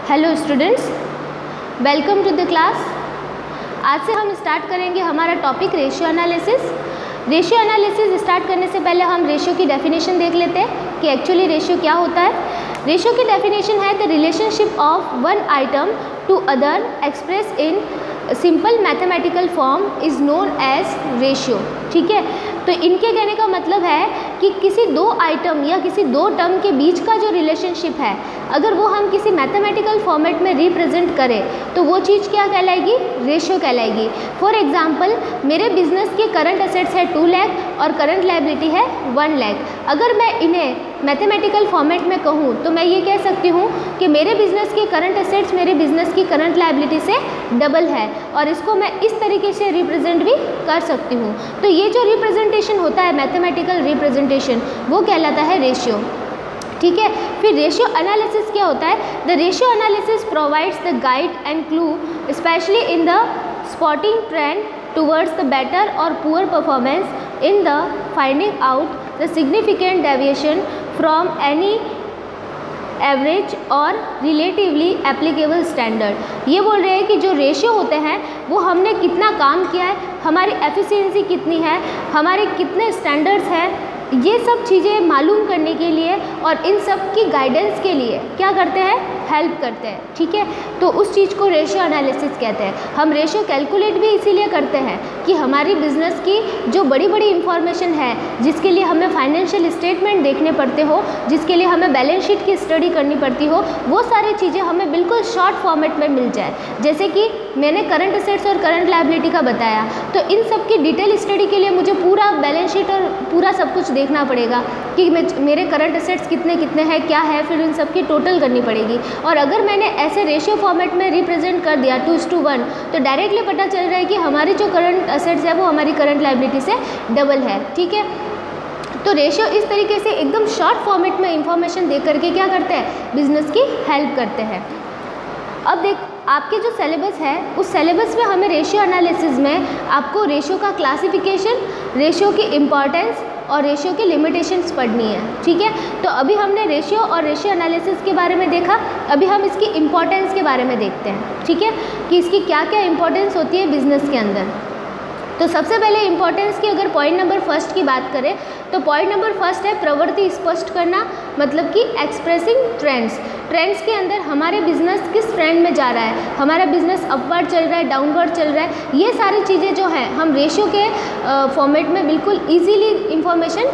Hello students, welcome to the class. आज से हम स्टार्ट करेंगे हमारा topic ratio analysis. Ratio analysis start करने से पहले हम रेशियो की डेफिनेशन देख लेते हैं कि एक्चुअली रेशियो क्या होता है। रेशियो की डेफिनेशन है the relationship of one item to other express in simple mathematical form is known as ratio. ठीक है, तो इनके कहने का मतलब है कि किसी दो आइटम या किसी दो टर्म के बीच का जो रिलेशनशिप है, अगर वो हम किसी मैथमेटिकल फॉर्मेट में रिप्रेजेंट करें तो वो चीज़ क्या कहलाएगी? रेशियो कहलाएगी। फॉर एग्जांपल, मेरे बिजनेस के करंट एसेट्स है 2 लाख और करंट लायबिलिटी है 1 लाख। अगर मैं इन्हें मैथमेटिकल फॉर्मेट में कहूँ तो मैं ये कह सकती हूँ कि मेरे बिजनेस के करंट एसेट्स मेरे बिजनेस की करंट लायबिलिटी से डबल है, और इसको मैं इस तरीके से रिप्रेजेंट भी कर सकती हूँ। तो ये जो रिप्रेजेंटेशन होता है, मैथमेटिकल रिप्रेजेंटेशन, वो कहलाता है रेशियो। ठीक है, फिर रेशियो एनालिसिस क्या होता है? The ratio analysis provides the guide and clue specially in the spotting trend towards the better और poor performance in the finding out the significant deviation from any average और relatively applicable standard. ये बोल रहे हैं कि जो ratio होते हैं वो हमने कितना काम किया है, हमारी एफिशिएंसी कितनी है, हमारे कितने स्टैंडर्ड्स हैं, ये सब चीज़ें मालूम करने के लिए और इन सब की गाइडेंस के लिए क्या करते हैं? हेल्प करते हैं। ठीक है, तो उस चीज़ को रेशियो एनालिसिस कहते हैं। हम रेशियो कैलकुलेट भी इसीलिए करते हैं कि हमारी बिजनेस की जो बड़ी बड़ी इंफॉर्मेशन है, जिसके लिए हमें फाइनेंशियल स्टेटमेंट देखने पड़ते हो, जिसके लिए हमें बैलेंस शीट की स्टडी करनी पड़ती हो, वो सारी चीज़ें हमें बिल्कुल शॉर्ट फॉर्मेट में मिल जाए। जैसे कि मैंने करंट एसेट्स और करंट लायबिलिटी का बताया, तो इन सब की डिटेल स्टडी के लिए मुझे पूरा बैलेंस शीट और पूरा सब कुछ देखना पड़ेगा कि मेरे करंट एसेट्स कितने कितने हैं, क्या है, फिर इन सब की टोटल करनी पड़ेगी। और अगर मैंने ऐसे रेशियो फॉर्मेट में रिप्रेजेंट कर दिया 2:1, तो डायरेक्टली पता चल रहा है कि हमारी जो करंट एसेट्स है वो हमारी करंट लायबिलिटी से डबल है। ठीक है, तो रेशियो इस तरीके से एकदम शॉर्ट फॉर्मेट में इंफॉर्मेशन दे करके क्या करते हैं? बिजनेस की हेल्प करते हैं। अब देख, आपके जो सिलेबस है उस सिलेबस में हमें रेशियो एनालिसिस में आपको रेशियो का क्लासिफिकेशन, रेशियो की इम्पॉर्टेंस और रेशियो की लिमिटेशंस पढ़नी है। ठीक है, तो अभी हमने रेशियो और रेशियो एनालिसिस के बारे में देखा, अभी हम इसकी इम्पॉर्टेंस के बारे में देखते हैं। ठीक है, कि इसकी क्या क्या इम्पॉर्टेंस होती है बिजनेस के अंदर। तो सबसे पहले इम्पॉर्टेंस की अगर पॉइंट नंबर फर्स्ट की बात करें तो पॉइंट नंबर फर्स्ट है प्रवृत्ति स्पष्ट करना, मतलब कि एक्सप्रेसिंग ट्रेंड्स। ट्रेंड्स के अंदर हमारे बिजनेस किस ट्रेंड में जा रहा है, हमारा बिजनेस अपवर्ड चल रहा है, डाउनवर्ड चल रहा है, ये सारी चीज़ें जो हैं हम रेशियो के फॉर्मेट में बिल्कुल ईजीली इंफॉर्मेशन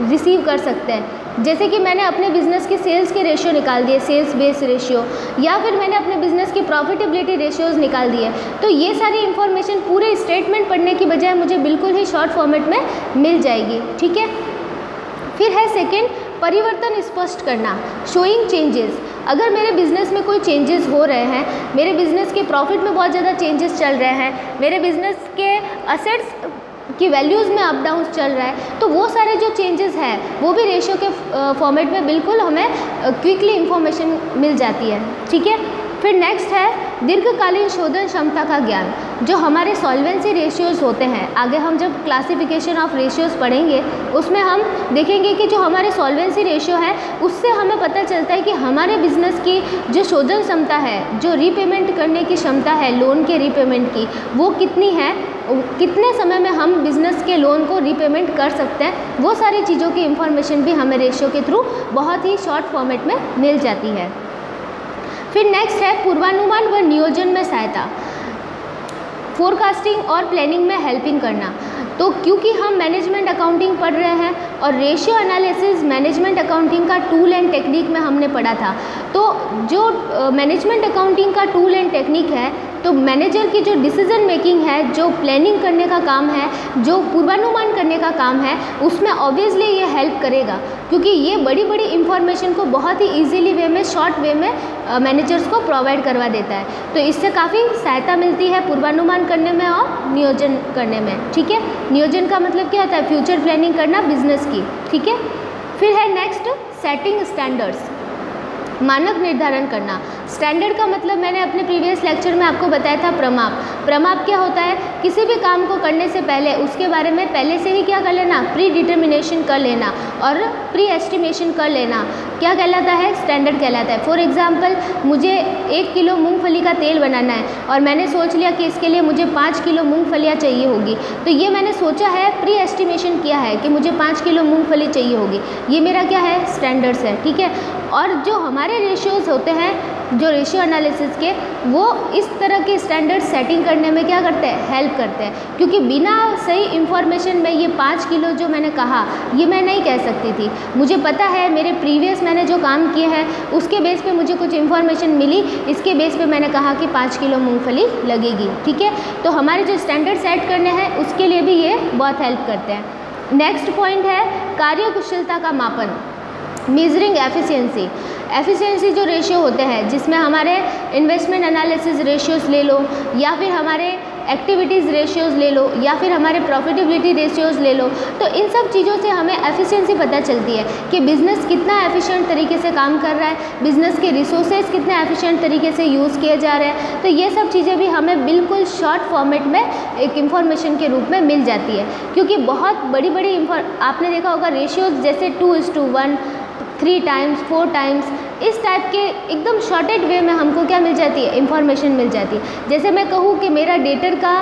रिसीव कर सकते हैं। जैसे कि मैंने अपने बिजनेस के सेल्स के रेशियो निकाल दिए, सेल्स बेस रेशियो, या फिर मैंने अपने बिजनेस की प्रॉफिटेबिलिटी रेशियोज निकाल दिए। तो ये सारी इन्फॉर्मेशन पूरे स्टेटमेंट पढ़ने की बजाय मुझे बिल्कुल ही शॉर्ट फॉर्मेट में मिल जाएगी। ठीक है, फिर है सेकेंड, परिवर्तन स्पष्ट करना, शोइंग चेंजेस। अगर मेरे बिजनेस में कोई चेंजेस हो रहे हैं, मेरे बिजनेस के प्रॉफिट में बहुत ज़्यादा चेंजेस चल रहे हैं, मेरे बिजनेस के असेट्स की वैल्यूज़ में अप डाउन चल रहा है, तो वो सारे जो चेंजेस हैं वो भी रेशियो के फॉर्मेट में बिल्कुल हमें क्विकली इंफॉर्मेशन मिल जाती है। ठीक है, फिर नेक्स्ट है दीर्घकालीन शोधन क्षमता का ज्ञान। जो हमारे सॉल्वेंसी रेशियोज़ होते हैं, आगे हम जब क्लासिफिकेशन ऑफ रेशियोज़ पढ़ेंगे उसमें हम देखेंगे कि जो हमारे सॉल्वेंसी रेशियो है उससे हमें पता चलता है कि हमारे बिजनेस की जो शोधन क्षमता है, जो रीपेमेंट करने की क्षमता है लोन के रीपेमेंट की, वो कितनी है, कितने समय में हम बिज़नेस के लोन को रीपेमेंट कर सकते हैं। वो सारी चीज़ों की इंफॉर्मेशन भी हमें रेशियो के थ्रू बहुत ही शॉर्ट फॉर्मेट में मिल जाती है। फिर नेक्स्ट है पूर्वानुमान व नियोजन में सहायता, फोरकास्टिंग और प्लानिंग में हेल्पिंग करना। तो क्योंकि हम मैनेजमेंट अकाउंटिंग पढ़ रहे हैं और रेशियो एनालिसिस मैनेजमेंट अकाउंटिंग का टूल एंड टेक्निक में हमने पढ़ा था, तो जो मैनेजमेंट अकाउंटिंग का टूल एंड टेक्निक है, तो मैनेजर की जो डिसीजन मेकिंग है, जो प्लानिंग करने का काम है, जो पूर्वानुमान करने का काम है, उसमें ऑब्वियसली ये हेल्प करेगा, क्योंकि ये बड़ी बड़ी इंफॉर्मेशन को बहुत ही इजीली वे में, शॉर्ट वे में मैनेजर्स को प्रोवाइड करवा देता है। तो इससे काफ़ी सहायता मिलती है पूर्वानुमान करने में और नियोजन करने में। ठीक है, नियोजन का मतलब क्या होता है? फ्यूचर प्लानिंग करना बिजनेस की। ठीक है, फिर है नेक्स्ट सेटिंग स्टैंडर्ड्स, मानक निर्धारण करना। स्टैंडर्ड का मतलब मैंने अपने प्रीवियस लेक्चर में आपको बताया था प्रमाप। प्रमाप क्या होता है? किसी भी काम को करने से पहले उसके बारे में पहले से ही क्या कर लेना, प्री डिटर्मिनेशन कर लेना और प्री एस्टिमेशन कर लेना, क्या कहलाता है? स्टैंडर्ड कहलाता है। फॉर एग्जांपल, मुझे 1 किलो मूंगफली का तेल बनाना है और मैंने सोच लिया कि इसके लिए मुझे 5 किलो मूंगफलियाँ चाहिए होगी, तो ये मैंने सोचा है, प्री एस्टिमेशन किया है कि मुझे 5 किलो मूंगफली चाहिए होगी, ये मेरा क्या है? स्टैंडर्ड्स है, ठीक है। और जो हमारे रेशियोज़ होते हैं, जो रेशियो एनालिसिस के, वो इस तरह के स्टैंडर्ड सेटिंग करने में क्या करते हैं? हेल्प करते हैं, क्योंकि बिना सही इन्फॉर्मेशन में ये 5 किलो जो मैंने कहा, ये मैं नहीं कह सकती थी। मुझे पता है मेरे प्रीवियस मैंने जो काम किए हैं उसके बेस पे मुझे कुछ इन्फॉर्मेशन मिली, इसके बेस पे मैंने कहा कि 5 किलो मूंगफली लगेगी, ठीक है। तो हमारे जो स्टैंडर्ड सेट करने हैं उसके लिए भी ये बहुत हेल्प करते हैं। नेक्स्ट पॉइंट है कार्यकुशलता का मापन, मेजरिंग एफिशिएंसी। एफिशिएंसी जो रेशियो होते हैं, जिसमें हमारे इन्वेस्टमेंट एनालिसिस रेशियोज़ ले लो, या फिर हमारे एक्टिविटीज़ रेशियोज़ ले लो, या फिर हमारे प्रॉफिटेबिलिटी रेशियोज़ ले लो, तो इन सब चीज़ों से हमें एफिशिएंसी पता चलती है कि बिज़नेस कितना एफिशिएंट तरीके से काम कर रहा है, बिज़नेस के रिसोर्सेज कितने एफिशिएंट तरीके से यूज़ किए जा रहे हैं। तो ये सब चीज़ें भी हमें बिल्कुल शॉर्ट फॉर्मेट में एक इन्फॉर्मेशन के रूप में मिल जाती है, क्योंकि बहुत बड़ी बड़ी आपने देखा होगा रेशियोज़ जैसे 2:1, 3 टाइम्स, 4 टाइम्स, इस टाइप के एकदम शॉर्टेड वे में हमको क्या मिल जाती है? इन्फॉर्मेशन मिल जाती है। जैसे मैं कहूँ कि मेरा डेटर का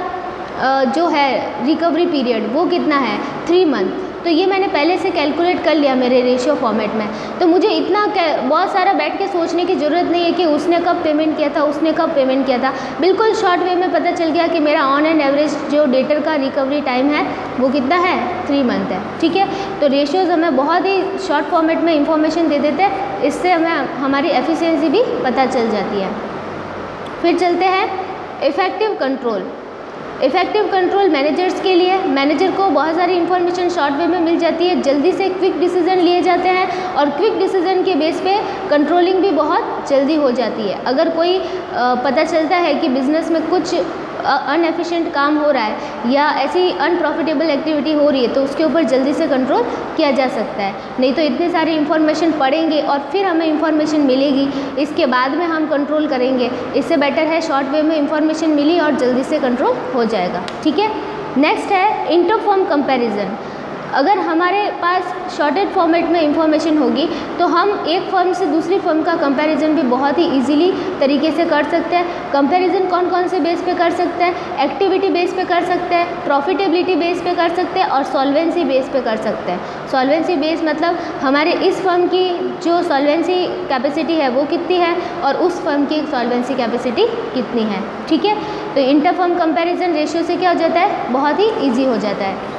जो है रिकवरी पीरियड वो कितना है? 3 मंथ, तो ये मैंने पहले से कैलकुलेट कर लिया मेरे रेशियो फॉर्मेट में, तो मुझे इतना बहुत सारा बैठ के सोचने की ज़रूरत नहीं है कि उसने कब पेमेंट किया था, उसने कब पेमेंट किया था। बिल्कुल शॉर्ट वे में पता चल गया कि मेरा ऑन एंड एवरेज जो डेटर का रिकवरी टाइम है वो कितना है? 3 मंथ है, ठीक है। तो रेशियोज़ हमें बहुत ही शॉर्ट फॉर्मेट में इंफॉर्मेशन दे देते हैं, इससे हमें हमारी एफिशिएंसी भी पता चल जाती है। फिर चलते हैं effective control. Effective control managers के लिए, मैनेजर को बहुत सारी इन्फॉर्मेशन शॉर्ट वे में मिल जाती है, जल्दी से क्विक डिसीजन लिए जाते हैं और क्विक डिसीजन के बेस पे कंट्रोलिंग भी बहुत जल्दी हो जाती है। अगर कोई पता चलता है कि बिज़नेस में कुछ अनएफिशिएंट काम हो रहा है या ऐसी अनप्रॉफिटेबल एक्टिविटी हो रही है, तो उसके ऊपर जल्दी से कंट्रोल किया जा सकता है। नहीं तो इतने सारी इन्फॉर्मेशन पढ़ेंगे और फिर हमें इन्फॉर्मेशन मिलेगी, इसके बाद में हम कंट्रोल करेंगे, इससे बेटर है शॉर्ट वे में इन्फॉर्मेशन मिली और जल्दी से कंट्रोल हो जाएगा, ठीक है। नेक्स्ट है इंटरफर्म कंपैरिजन। अगर हमारे पास शॉर्टेड फॉर्मेट में इंफॉर्मेशन होगी तो हम एक फर्म से दूसरी फर्म का कंपैरिजन भी बहुत ही इजीली तरीके से कर सकते हैं। कंपैरिजन कौन कौन से बेस पे कर सकते हैं? एक्टिविटी बेस पे कर सकते हैं, प्रॉफिटेबिलिटी बेस पे कर सकते हैं और सॉल्वेंसी बेस पे कर सकते हैं। सॉल्वेंसी बेस मतलब हमारे इस फर्म की जो सॉल्वेंसी कैपेसिटी है वो कितनी है और उस फर्म की सॉल्वेंसी कैपेसिटी कितनी है, ठीक है। तो इंटरफर्म कंपैरिजन रेशियो से क्या हो जाता है? बहुत ही ईजी हो जाता है।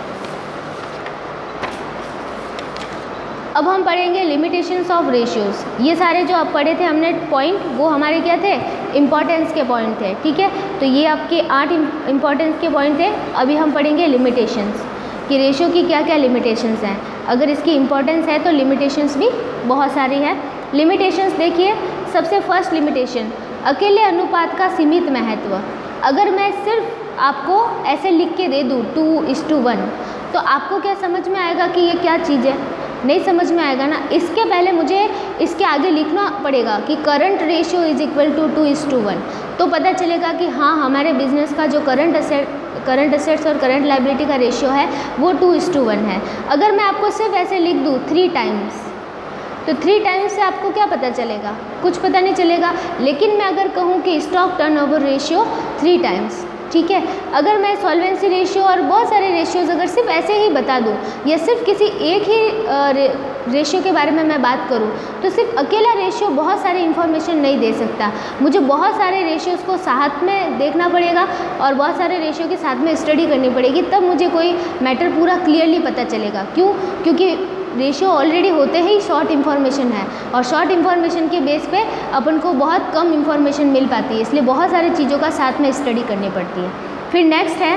अब हम पढ़ेंगे लिमिटेशंस ऑफ रेशियोज़। ये सारे जो आप पढ़े थे हमने पॉइंट, वो हमारे क्या थे? इम्पॉर्टेंस के पॉइंट थे, ठीक है। तो ये आपके 8 इम्पॉर्टेंस के पॉइंट थे। अभी हम पढ़ेंगे लिमिटेशंस कि रेशियो की क्या क्या लिमिटेशंस हैं। अगर इसकी इम्पॉर्टेंस है तो लिमिटेशंस भी बहुत सारी है। लिमिटेशंस देखिए, सबसे फर्स्ट लिमिटेशन, अकेले अनुपात का सीमित महत्व। अगर मैं सिर्फ आपको ऐसे लिख के दे दूँ 2:1, तो आपको क्या समझ में आएगा कि ये क्या चीज़ है? नहीं समझ में आएगा ना। इसके पहले मुझे इसके आगे लिखना पड़ेगा कि current ratio is equal to 2:1, तो पता चलेगा कि हाँ, हमारे बिजनेस का जो करंट असेट्स और करंट लायबिलिटी का रेशियो है वो 2:1 है। अगर मैं आपको सिर्फ ऐसे लिख दूँ 3 टाइम्स, तो 3 टाइम्स से आपको क्या पता चलेगा? कुछ पता नहीं चलेगा। लेकिन मैं अगर कहूँ कि स्टॉक टर्नओवर रेशियो 3 टाइम्स, ठीक है। अगर मैं सॉल्वेंसी रेशियो और बहुत सारे रेशियोज़ अगर सिर्फ ऐसे ही बता दूँ या सिर्फ किसी एक ही रेशियो के बारे में मैं बात करूँ, तो सिर्फ अकेला रेशियो बहुत सारी इन्फॉर्मेशन नहीं दे सकता। मुझे बहुत सारे रेशियोज़ को साथ में देखना पड़ेगा और बहुत सारे रेशियो के साथ में स्टडी करनी पड़ेगी, तब मुझे कोई मैटर पूरा क्लियरली पता चलेगा। क्यों? क्योंकि रेशियो ऑलरेडी होते ही शॉर्ट इन्फॉर्मेशन है और शॉर्ट इन्फॉर्मेशन के बेस पे अपन को बहुत कम इन्फॉर्मेशन मिल पाती है, इसलिए बहुत सारी चीज़ों का साथ में स्टडी करनी पड़ती है। फिर नेक्स्ट है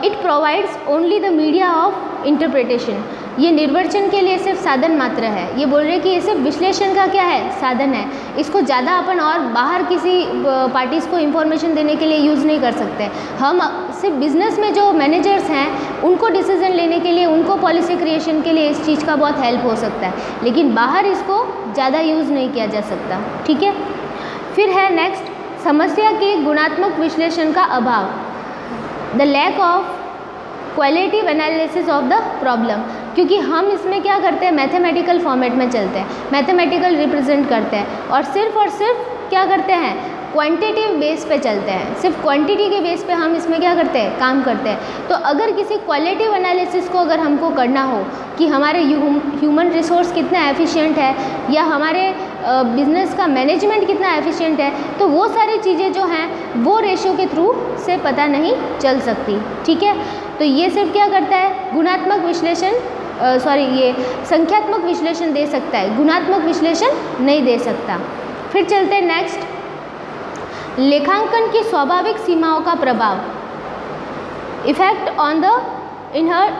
it provides only the media of interpretation. ये निर्वचन के लिए सिर्फ साधन मात्र है। ये बोल रहे हैं कि ये सिर्फ विश्लेषण का क्या है, साधन है। इसको ज़्यादा अपन और बाहर किसी पार्टीज़ को इन्फॉर्मेशन देने के लिए यूज़ नहीं कर सकते। हम सिर्फ बिजनेस में जो मैनेजर्स हैं उनको डिसीजन लेने के लिए, उनको पॉलिसी क्रिएशन के लिए इस चीज़ का बहुत हेल्प हो सकता है, लेकिन बाहर इसको ज़्यादा यूज़ नहीं किया जा सकता। ठीक है, फिर है नेक्स्ट, समस्या के गुणात्मक विश्लेषण का अभाव, the lack of qualitative analysis of the problem. क्योंकि हम इसमें क्या करते हैं, मैथमेटिकल फॉर्मेट में चलते हैं, मैथमेटिकल रिप्रेजेंट करते हैं और सिर्फ क्या करते हैं, क्वांटिटेटिव बेस पे चलते हैं। सिर्फ क्वांटिटी के बेस पे हम इसमें क्या करते हैं, काम करते हैं। तो अगर किसी क्वालिटेटिव एनालिसिस को अगर हमको करना हो कि हमारे ह्यूमन रिसोर्स कितना एफिशिएंट है या हमारे बिजनेस का मैनेजमेंट कितना एफिशिएंट है, तो वो सारी चीज़ें जो हैं वो रेशियो के थ्रू से पता नहीं चल सकती। ठीक है, तो ये सिर्फ क्या करता है, गुणात्मक विश्लेषण ये संख्यात्मक विश्लेषण दे सकता है, गुणात्मक विश्लेषण नहीं दे सकता। फिर चलते हैं नेक्स्ट, लेखांकन की स्वाभाविक सीमाओं का प्रभाव, effect on the inherent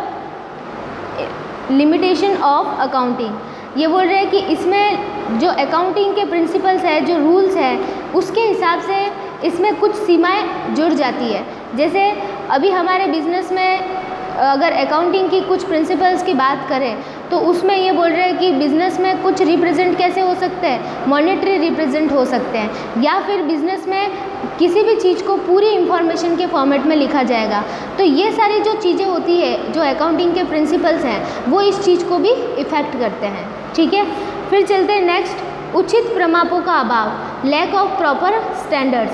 limitation of accounting. ये बोल रहे हैं कि इसमें जो अकाउंटिंग के प्रिंसिपल्स है, जो रूल्स है, उसके हिसाब से इसमें कुछ सीमाएं जुड़ जाती है। जैसे अभी हमारे बिजनेस में अगर अकाउंटिंग की कुछ प्रिंसिपल्स की बात करें तो उसमें ये बोल रहे हैं कि बिज़नेस में कुछ रिप्रेजेंट कैसे हो सकते हैं, मॉनेटरी रिप्रेजेंट हो सकते हैं, या फिर बिज़नेस में किसी भी चीज़ को पूरी इंफॉर्मेशन के फॉर्मेट में लिखा जाएगा। तो ये सारी जो चीज़ें होती है, जो अकाउंटिंग के प्रिंसिपल्स हैं, वो इस चीज़ को भी इफ़ेक्ट करते हैं। ठीक है, फिर चलते हैं नेक्स्ट, उचित प्रमापों का अभाव, लैक ऑफ प्रॉपर स्टैंडर्ड्स।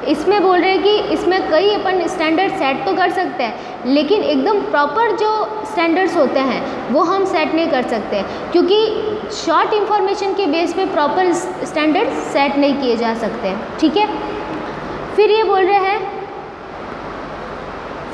इसमें बोल रहे हैं कि इसमें कई अपन स्टैंडर्ड सेट तो कर सकते हैं, लेकिन एकदम प्रॉपर जो स्टैंडर्ड्स होते हैं वो हम सेट नहीं कर सकते, क्योंकि शॉर्ट इंफॉर्मेशन के बेस पे प्रॉपर स्टैंडर्ड सेट नहीं किए जा सकते। ठीक है, फिर ये बोल रहे हैं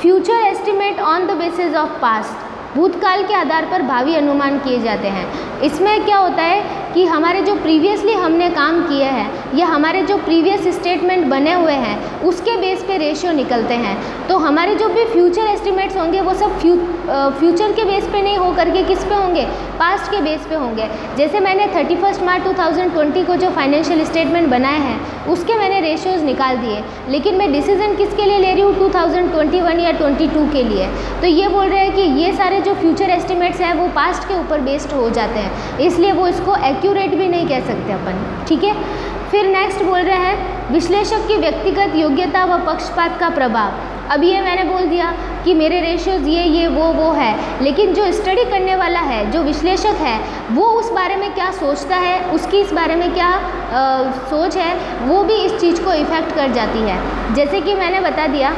future estimate on the basis of past, भूतकाल के आधार पर भावी अनुमान किए जाते हैं। इसमें क्या होता है कि हमारे जो प्रीवियसली हमने काम किए हैं या हमारे जो प्रीवियस स्टेटमेंट बने हुए हैं उसके बेस पे रेशियो निकलते हैं। तो हमारे जो भी फ्यूचर एस्टिमेट्स होंगे वो सब फ्यूचर के बेस पे नहीं हो करके किस पे होंगे, पास्ट के बेस पे होंगे। जैसे मैंने 31 मार्च 2020 को जो फाइनेंशियल स्टेटमेंट बनाए हैं उसके मैंने रेशियोज निकाल दिए, लेकिन मैं डिसीजन किसके लिए ले रही हूँ, 2021 या 22 के लिए। तो ये बोल रहे हैं कि ये सारे जो फ्यूचर एस्टिमेट्स हैं वो पास्ट के ऊपर बेस्ड हो जाते हैं, इसलिए वो इसको एक्यूरेट भी नहीं कह सकते अपन। ठीक है, फिर नेक्स्ट बोल रहे हैं विश्लेषक की व्यक्तिगत योग्यता व पक्षपात का प्रभाव। अब ये मैंने बोल दिया कि मेरे रेशियोज ये वो है, लेकिन जो स्टडी करने वाला है, जो विश्लेषक है, वो उस बारे में क्या सोचता है, उसकी इस बारे में क्या सोच है, वो भी इस चीज़ को इफ़ेक्ट कर जाती है। जैसे कि मैंने बता दिया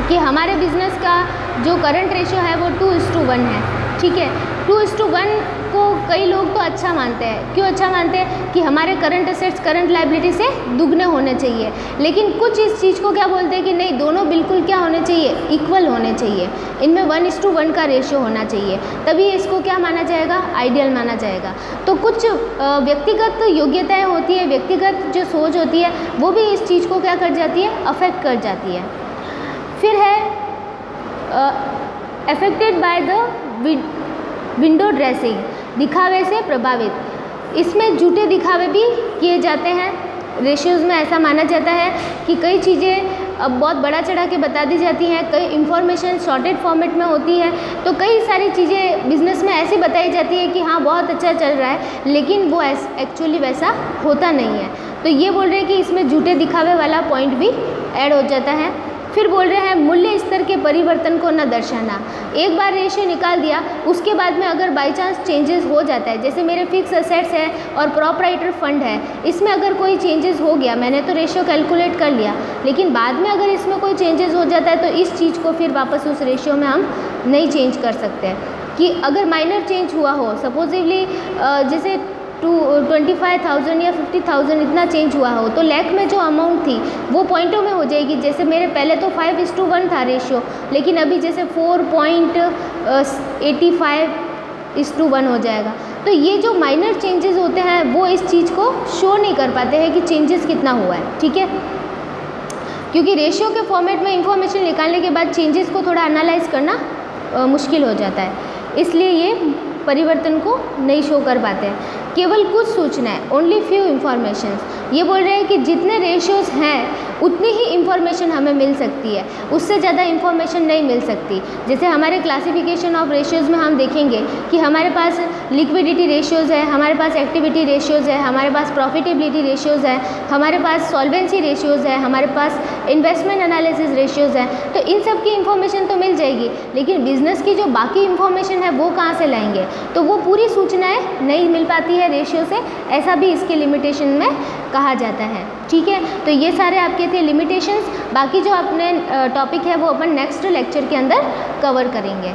कि हमारे बिजनेस का जो करंट रेशियो है वो 2:1 है। ठीक है, 2:1 को कई लोग तो अच्छा मानते हैं। क्यों अच्छा मानते हैं? कि हमारे करंट असेट्स करंट लायबिलिटी से दुगने होने चाहिए, लेकिन कुछ इस चीज़ को क्या बोलते हैं कि नहीं, दोनों बिल्कुल क्या होने चाहिए, इक्वल होने चाहिए, इनमें 1:1 का रेशियो होना चाहिए, तभी इसको क्या माना जाएगा, आइडियल माना जाएगा। तो कुछ व्यक्तिगत योग्यताएँ होती है, व्यक्तिगत जो सोच होती है, वो भी इस चीज़ को क्या कर जाती है, अफेक्ट कर जाती है। फिर है affected by the window dressing, दिखावे से प्रभावित। इसमें झूठे दिखावे भी किए जाते हैं। रेशियोज़ में ऐसा माना जाता है कि कई चीज़ें अब बहुत बड़ा चढ़ा के बता दी जाती हैं, कई इंफॉर्मेशन शॉर्टेड फॉर्मेट में होती है, तो कई सारी चीज़ें बिज़नेस में ऐसी बताई जाती है कि हाँ बहुत अच्छा चल रहा है, लेकिन वो एक्चुअली वैसा होता नहीं है। तो ये बोल रहे हैं कि इसमें झूठे दिखावे वाला पॉइंट भी ऐड हो जाता है। फिर बोल रहे हैं मूल्य स्तर के परिवर्तन को न दर्शाना। एक बार रेशियो निकाल दिया, उसके बाद में अगर बाई चांस चेंजेस हो जाता है, जैसे मेरे फिक्स असेट्स है और प्रोप्राइटर फंड है, इसमें अगर कोई चेंजेस हो गया, मैंने तो रेशियो कैलकुलेट कर लिया, लेकिन बाद में अगर इसमें कोई चेंजेस हो जाता है तो इस चीज़ को फिर वापस उस रेशियो में हम नहीं चेंज कर सकते हैं। कि अगर माइनर चेंज हुआ हो, सपोजिवली जैसे 25,000 या 50,000 इतना चेंज हुआ हो, तो लैख में जो अमाउंट थी वो पॉइंटों में हो जाएगी। जैसे मेरे पहले तो 5:1 था रेशियो, लेकिन अभी जैसे 4.85:1 हो जाएगा। तो ये जो माइनर चेंजेस होते हैं वो इस चीज़ को शो नहीं कर पाते हैं कि चेंजेस कितना हुआ है। ठीक है, क्योंकि रेशियो के फॉर्मेट में इंफॉर्मेशन निकालने के बाद चेंजेस को थोड़ा एनालाइज करना मुश्किल हो जाता है। इसलिए ये परिवर्तन को नहीं शो कर पाते हैं। केवल कुछ सूचनाएं, ओनली फ्यू इंफॉर्मेशंस, ये बोल रहे हैं कि जितने रेशियोज़ हैं उतनी ही इंफॉर्मेशन हमें मिल सकती है, उससे ज़्यादा इंफॉर्मेशन नहीं मिल सकती। जैसे हमारे क्लासिफिकेशन ऑफ रेशियोज़ में हम देखेंगे कि हमारे पास लिक्विडिटी रेशियोज़ है, हमारे पास एक्टिविटी रेशियोज़ है, हमारे पास प्रॉफिटेबिलिटी रेशियोज़ है, हमारे पास सॉल्वेंसी रेशियोज़ है, हमारे पास इन्वेस्टमेंट एनालिसिस रेशियोज़ है। तो इन सब की इंफॉर्मेशन तो मिल जाएगी, लेकिन बिजनेस की जो बाकी इंफॉर्मेशन है वो कहाँ से लाएंगे? तो वो पूरी सूचनाएँ नहीं मिल पाती है रेशियो से, ऐसा भी इसके लिमिटेशन में कहा जाता है। ठीक है, तो ये सारे आपके थे लिमिटेशंस। बाकी जो अपने टॉपिक है वो अपन नेक्स्ट लेक्चर के अंदर कवर करेंगे।